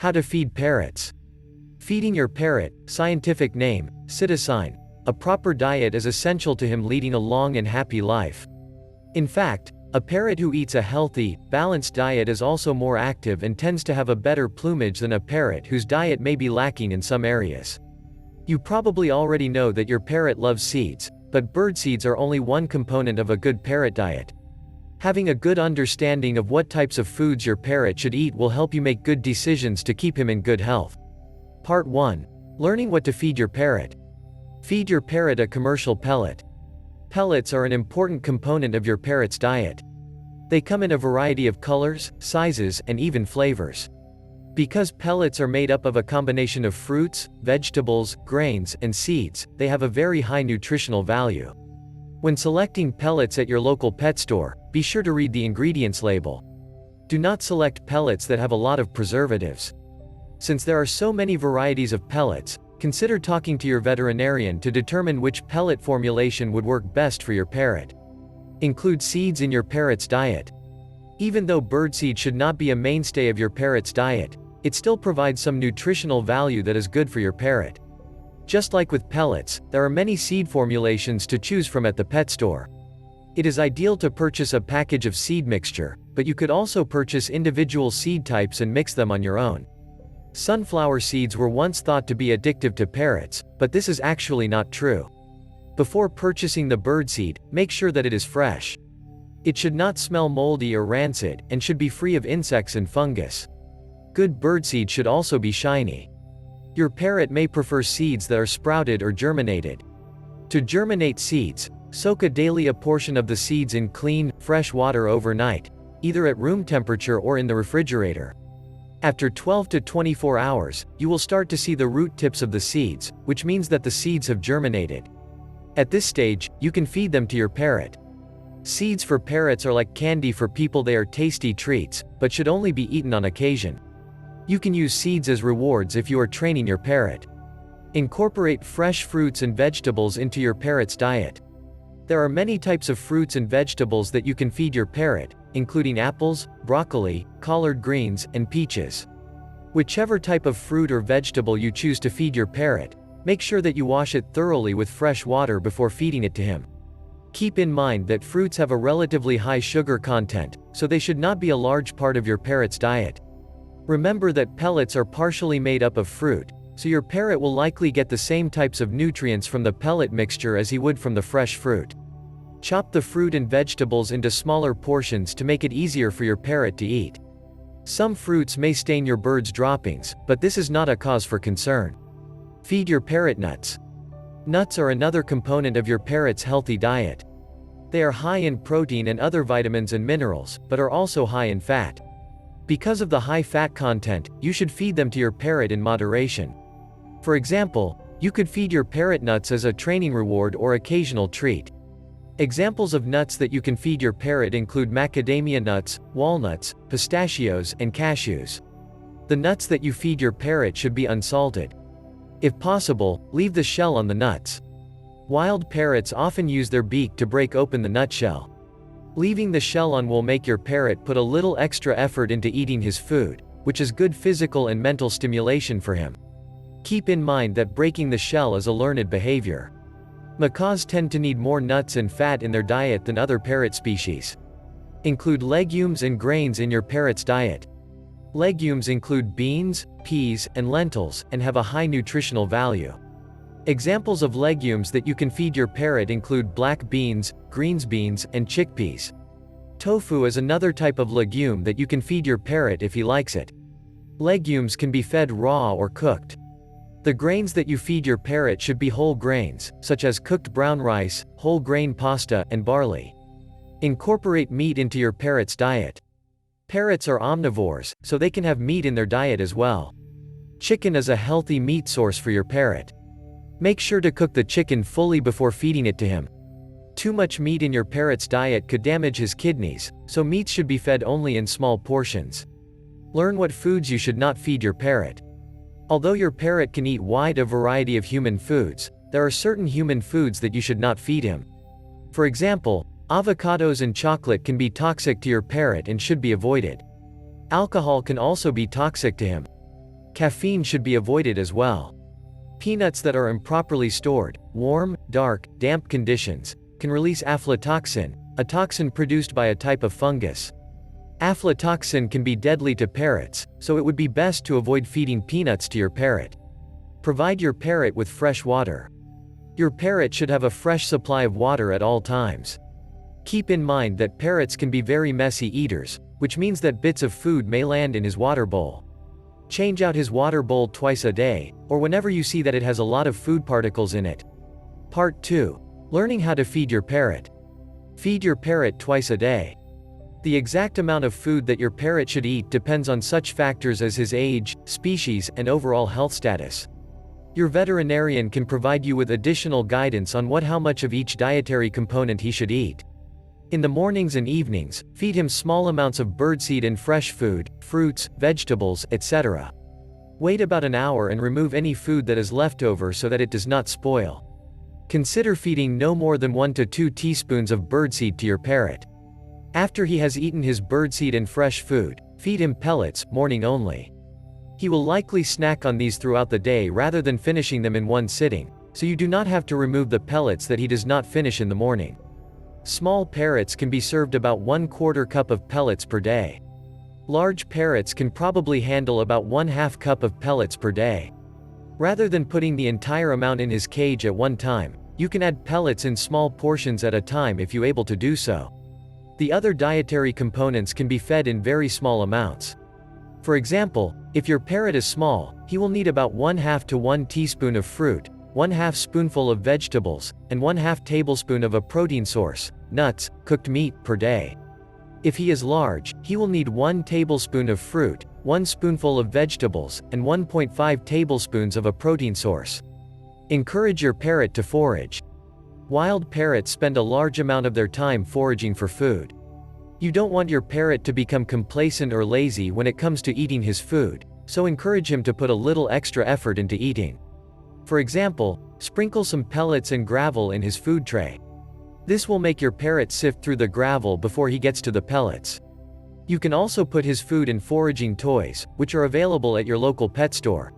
How to feed parrots. Feeding your parrot, scientific name, psittacine, a proper diet is essential to him leading a long and happy life. In fact, a parrot who eats a healthy, balanced diet is also more active and tends to have a better plumage than a parrot whose diet may be lacking in some areas. You probably already know that your parrot loves seeds, but bird seeds are only one component of a good parrot diet. Having a good understanding of what types of foods your parrot should eat will help you make good decisions to keep him in good health. Part 1. Learning what to feed your parrot. Feed your parrot a commercial pellet. Pellets are an important component of your parrot's diet. They come in a variety of colors, sizes, and even flavors. Because pellets are made up of a combination of fruits, vegetables, grains, and seeds, they have a very high nutritional value. When selecting pellets at your local pet store, be sure to read the ingredients label. Do not select pellets that have a lot of preservatives. Since there are so many varieties of pellets, consider talking to your veterinarian to determine which pellet formulation would work best for your parrot. Include seeds in your parrot's diet. Even though birdseed should not be a mainstay of your parrot's diet, it still provides some nutritional value that is good for your parrot. Just like with pellets, there are many seed formulations to choose from at the pet store. It is ideal to purchase a package of seed mixture, but you could also purchase individual seed types and mix them on your own. Sunflower seeds were once thought to be addictive to parrots, but this is actually not true. Before purchasing the birdseed, make sure that it is fresh. It should not smell moldy or rancid, and should be free of insects and fungus. Good birdseed should also be shiny. Your parrot may prefer seeds that are sprouted or germinated. To germinate seeds, soak daily a portion of the seeds in clean, fresh water overnight, either at room temperature or in the refrigerator. After 12 to 24 hours, you will start to see the root tips of the seeds, which means that the seeds have germinated. At this stage, you can feed them to your parrot. Seeds for parrots are like candy for people. They are tasty treats, but should only be eaten on occasion. You can use seeds as rewards if you are training your parrot. Incorporate fresh fruits and vegetables into your parrot's diet. There are many types of fruits and vegetables that you can feed your parrot, including apples, broccoli, collard greens, and peaches. Whichever type of fruit or vegetable you choose to feed your parrot, make sure that you wash it thoroughly with fresh water before feeding it to him. Keep in mind that fruits have a relatively high sugar content, so they should not be a large part of your parrot's diet. Remember that pellets are partially made up of fruit, so your parrot will likely get the same types of nutrients from the pellet mixture as he would from the fresh fruit. Chop the fruit and vegetables into smaller portions to make it easier for your parrot to eat. Some fruits may stain your bird's droppings, but this is not a cause for concern. Feed your parrot nuts. Nuts are another component of your parrot's healthy diet. They are high in protein and other vitamins and minerals, but are also high in fat. Because of the high fat content, you should feed them to your parrot in moderation. For example, you could feed your parrot nuts as a training reward or occasional treat. Examples of nuts that you can feed your parrot include macadamia nuts, walnuts, pistachios, and cashews. The nuts that you feed your parrot should be unsalted. If possible, leave the shell on the nuts. Wild parrots often use their beak to break open the nutshell. Leaving the shell on will make your parrot put a little extra effort into eating his food, which is good physical and mental stimulation for him. Keep in mind that breaking the shell is a learned behavior. Macaws tend to need more nuts and fat in their diet than other parrot species. Include legumes and grains in your parrot's diet. Legumes include beans, peas, and lentils, and have a high nutritional value. Examples of legumes that you can feed your parrot include black beans, greens beans, and chickpeas. Tofu is another type of legume that you can feed your parrot if he likes it. Legumes can be fed raw or cooked. The grains that you feed your parrot should be whole grains, such as cooked brown rice, whole grain pasta, and barley. Incorporate meat into your parrot's diet. Parrots are omnivores, so they can have meat in their diet as well. Chicken is a healthy meat source for your parrot. Make sure to cook the chicken fully before feeding it to him. Too much meat in your parrot's diet could damage his kidneys, so meat should be fed only in small portions. Learn what foods you should not feed your parrot. Although your parrot can eat wide a variety of human foods, there are certain human foods that you should not feed him. For example, avocados and chocolate can be toxic to your parrot and should be avoided. Alcohol can also be toxic to him. Caffeine should be avoided as well. Peanuts that are improperly stored, warm, dark, damp conditions, can release aflatoxin, a toxin produced by a type of fungus. Aflatoxin can be deadly to parrots, so it would be best to avoid feeding peanuts to your parrot. Provide your parrot with fresh water. Your parrot should have a fresh supply of water at all times. Keep in mind that parrots can be very messy eaters, which means that bits of food may land in his water bowl. Change out his water bowl twice a day, or whenever you see that it has a lot of food particles in it. Part 2. Learning how to feed your parrot. Feed your parrot twice a day. The exact amount of food that your parrot should eat depends on such factors as his age, species, and overall health status. Your veterinarian can provide you with additional guidance on how much of each dietary component he should eat. In the mornings and evenings, feed him small amounts of birdseed and fresh food, fruits, vegetables, etc. Wait about an hour and remove any food that is left over so that it does not spoil. Consider feeding no more than 1 to 2 teaspoons of birdseed to your parrot. After he has eaten his birdseed and fresh food, feed him pellets, morning only. He will likely snack on these throughout the day rather than finishing them in one sitting, so you do not have to remove the pellets that he does not finish in the morning. Small parrots can be served about 1/4 cup of pellets per day. Large parrots can probably handle about 1/2 cup of pellets per day. Rather than putting the entire amount in his cage at one time, you can add pellets in small portions at a time if you able to do so. The other dietary components can be fed in very small amounts. For example, if your parrot is small, he will need about 1/2 to 1 teaspoon of fruit, 1/2 spoonful of vegetables, and 1/2 tablespoon of a protein source, nuts, cooked meat, per day. If he is large, he will need 1 tablespoon of fruit, 1 spoonful of vegetables, and 1.5 tablespoons of a protein source. Encourage your parrot to forage. Wild parrots spend a large amount of their time foraging for food. You don't want your parrot to become complacent or lazy when it comes to eating his food, so encourage him to put a little extra effort into eating. For example, sprinkle some pellets and gravel in his food tray. This will make your parrot sift through the gravel before he gets to the pellets. You can also put his food in foraging toys, which are available at your local pet store.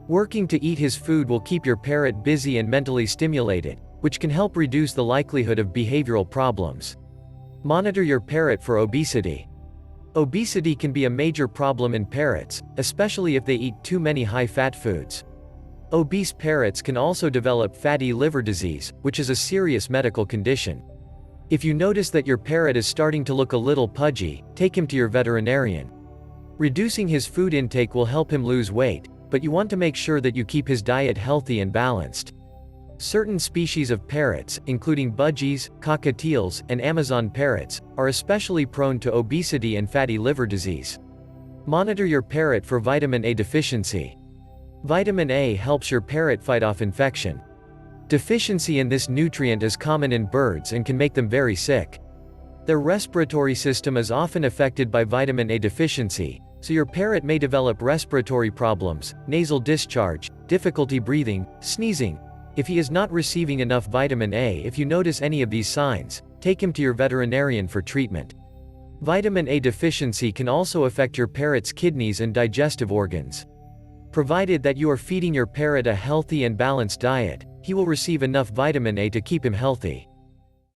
Working to eat his food will keep your parrot busy and mentally stimulated, which can help reduce the likelihood of behavioral problems. Monitor your parrot for obesity. Obesity can be a major problem in parrots, especially if they eat too many high-fat foods. Obese parrots can also develop fatty liver disease, which is a serious medical condition. If you notice that your parrot is starting to look a little pudgy, take him to your veterinarian. Reducing his food intake will help him lose weight, but you want to make sure that you keep his diet healthy and balanced. Certain species of parrots, including budgies, cockatiels, and Amazon parrots, are especially prone to obesity and fatty liver disease. Monitor your parrot for vitamin A deficiency. Vitamin A helps your parrot fight off infection. Deficiency in this nutrient is common in birds and can make them very sick. Their respiratory system is often affected by vitamin A deficiency, so your parrot may develop respiratory problems, nasal discharge, difficulty breathing, sneezing. If he is not receiving enough vitamin A, if you notice any of these signs, take him to your veterinarian for treatment. Vitamin A deficiency can also affect your parrot's kidneys and digestive organs. Provided that you are feeding your parrot a healthy and balanced diet, he will receive enough vitamin A to keep him healthy.